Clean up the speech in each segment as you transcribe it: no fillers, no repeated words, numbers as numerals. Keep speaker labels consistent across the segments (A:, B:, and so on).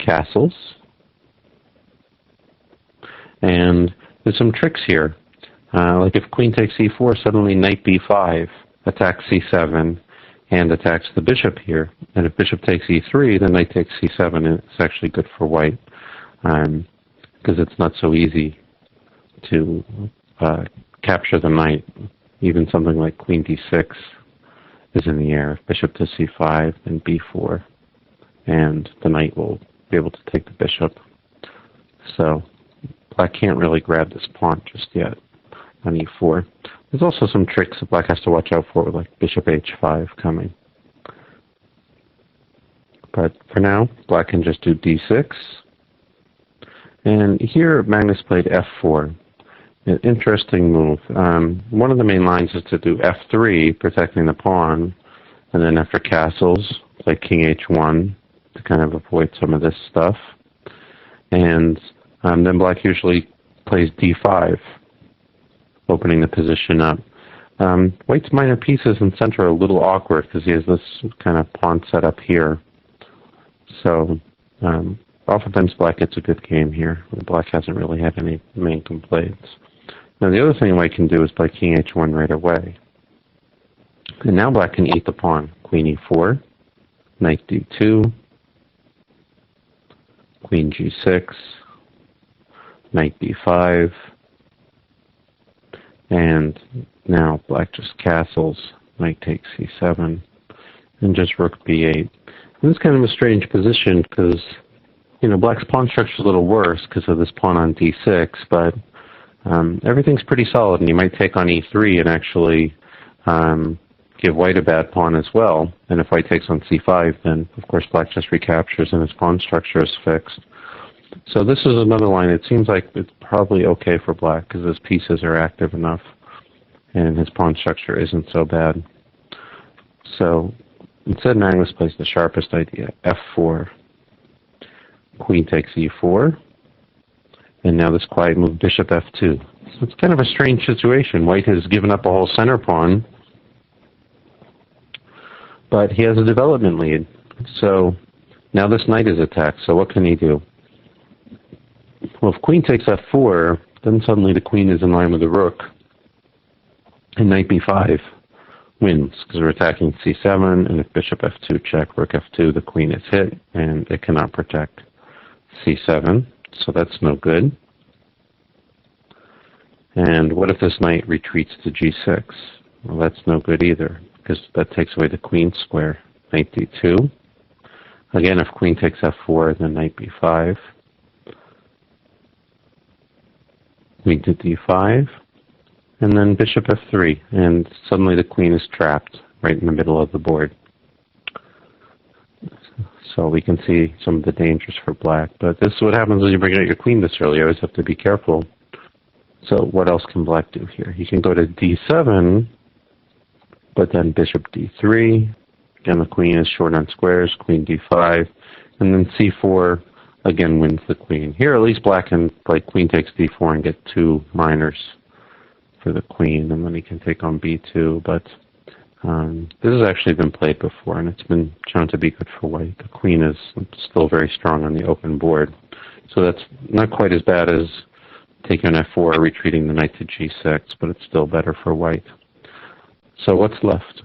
A: castles. And there's some tricks here. Like if queen takes e4, suddenly knight b5 attacks c7 and attacks the bishop here. And if bishop takes e3, then knight takes c7, and it's actually good for white because it's not so easy to capture the knight. Even something like queen d6 is in the air. If bishop to c5, then b4, and the knight will be able to take the bishop. So black can't really grab this pawn just yet on e4. There's also some tricks that black has to watch out for, like bishop h5 coming. But for now, black can just do d6. And here Magnus played f4. An interesting move. One of the main lines is to do f3, protecting the pawn, and then after castles, play king h1 to kind of avoid some of this stuff. And then black usually plays d5, opening the position up. White's minor pieces in center are a little awkward because he has this kind of pawn set up here. So oftentimes black gets a good game here. Black hasn't really had any main complaints. Now the other thing white can do is play king h1 right away. And now black can eat the pawn. Queen e4, knight d2, queen g6, knight b5, and now black just castles, knight takes c7, and just rook b8. And this is kind of a strange position because, you know, black's pawn structure is a little worse because of this pawn on d6, but everything's pretty solid, and you might take on e3 and actually give white a bad pawn as well. And if white takes on c5, then of course black just recaptures and his pawn structure is fixed. So this is another line. It seems like it's probably okay for black because his pieces are active enough and his pawn structure isn't so bad. So instead Magnus plays the sharpest idea, f4. Queen takes e4. And now this quiet move, bishop f2. So it's kind of a strange situation. White has given up a whole center pawn, but he has a development lead. So now this knight is attacked. So what can he do? Well, if queen takes f4, then suddenly the queen is in line with the rook, and knight b5 wins because we're attacking c7, and if bishop f2 check, rook f2, the queen is hit, and it cannot protect c7. So that's no good. And what if this knight retreats to g6? Well, that's no good either, because that takes away the queen square. Knight d2. Again, if queen takes f4, then knight b5. Queen to d5. And then bishop f3. And suddenly the queen is trapped right in the middle of the board. So we can see some of the dangers for black. But this is what happens when you bring out your queen this early. You always have to be careful. So what else can black do here? He can go to d7, but then bishop d3. Again, the queen is short on squares, queen d5. And then c4 again wins the queen. Here at least black can play queen takes d4 and get two minors for the queen. And then he can take on b2. But this has actually been played before, and it's been shown to be good for white. The queen is still very strong on the open board. So that's not quite as bad as taking on f4 or retreating the knight to g6, but it's still better for white. So what's left?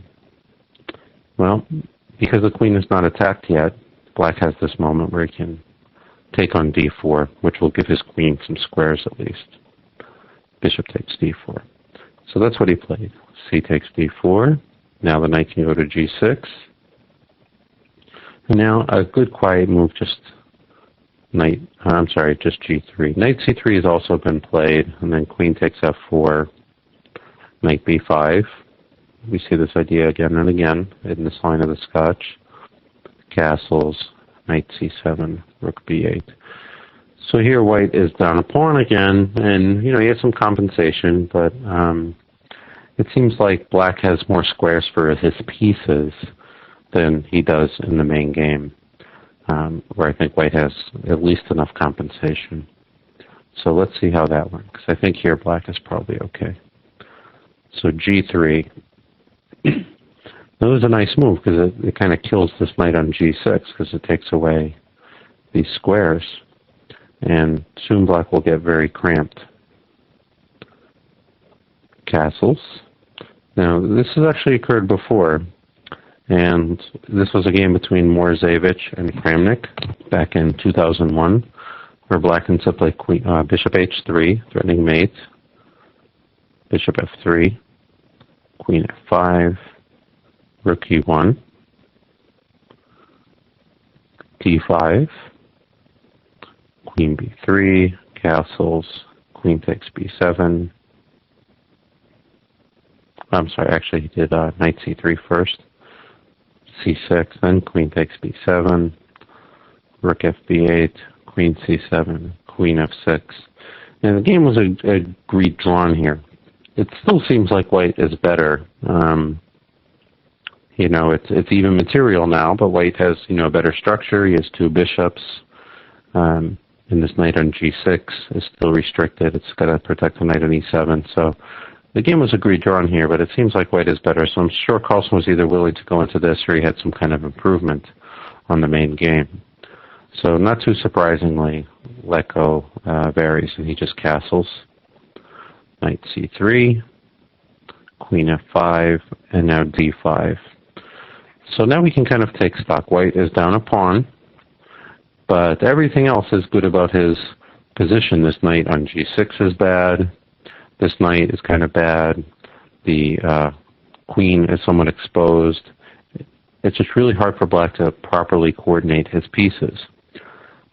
A: Well, because the queen is not attacked yet, black has this moment where he can take on d4, which will give his queen some squares at least. Bishop takes d4. So that's what he played. C takes d4. Now the knight can go to g6. And now a good quiet move, just g3. Knight c3 has also been played, and then queen takes f4, knight b5. We see this idea again and again in this line of the Scotch. Castles, knight c7, rook b8. So here white is down a pawn again, and he has some compensation, but it seems like black has more squares for his pieces than he does in the main game, where I think white has at least enough compensation. So let's see how that works. I think here black is probably okay. So g3. That was a nice move because it kind of kills this knight on g6 because it takes away these squares, and soon black will get very cramped. Castles. Now, this has actually occurred before, and this was a game between Morozevich and Kramnik back in 2001, where black can simply play bishop h3, threatening mate, bishop f3, queen f5, rook e1, d5, queen b3, castles, queen takes b7. I'm sorry, actually he did knight c3 first, c6, then queen takes b7, rook fb8, queen c7, queen f6. And the game was agreed drawn here. It still seems like white is better. It's even material now, but white has a better structure. He has two bishops, and this knight on g6 is still restricted. It's got to protect the knight on e7. So the game was agreed drawn here, but it seems like white is better. So I'm sure Carlsen was either willing to go into this or he had some kind of improvement on the main game. So not too surprisingly, Leko varies, and he just castles. Knight c3, queen f5, and now d5. So now we can kind of take stock. White is down a pawn, but everything else is good about his position. This knight on g6 is bad. This knight is kind of bad. The queen is somewhat exposed. It's just really hard for black to properly coordinate his pieces.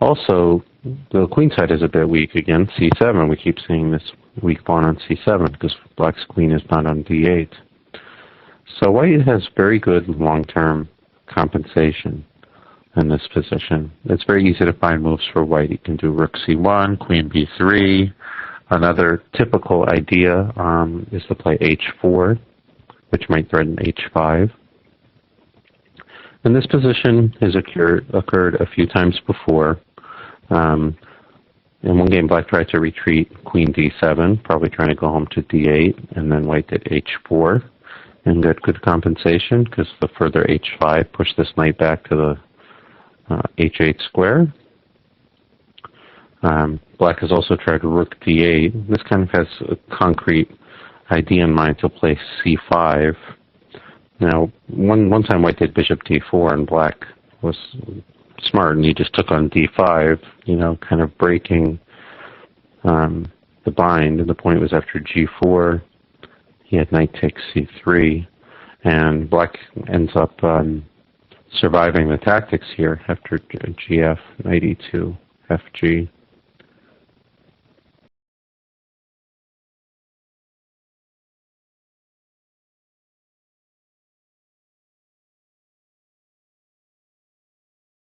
A: Also, the queen side is a bit weak again. c7, we keep seeing this weak pawn on c7 because black's queen is not on d8. So white has very good long-term compensation in this position. It's very easy to find moves for white. You can do rook c1, queen b3. Another typical idea is to play h4, which might threaten h5. And this position has occurred a few times before. In one game, black tried to retreat queen d7, probably trying to go home to d8, and then white did h4 and got good compensation because the further h5 pushed this knight back to the h8 square. Black has also tried rook d8. This kind of has a concrete idea in mind to play c5. Now, one time white did bishop d4, and black was smart, and he just took on d5, kind of breaking the bind. And the point was after g4, he had knight takes c3, and black ends up surviving the tactics here after gf, knight e2, fg.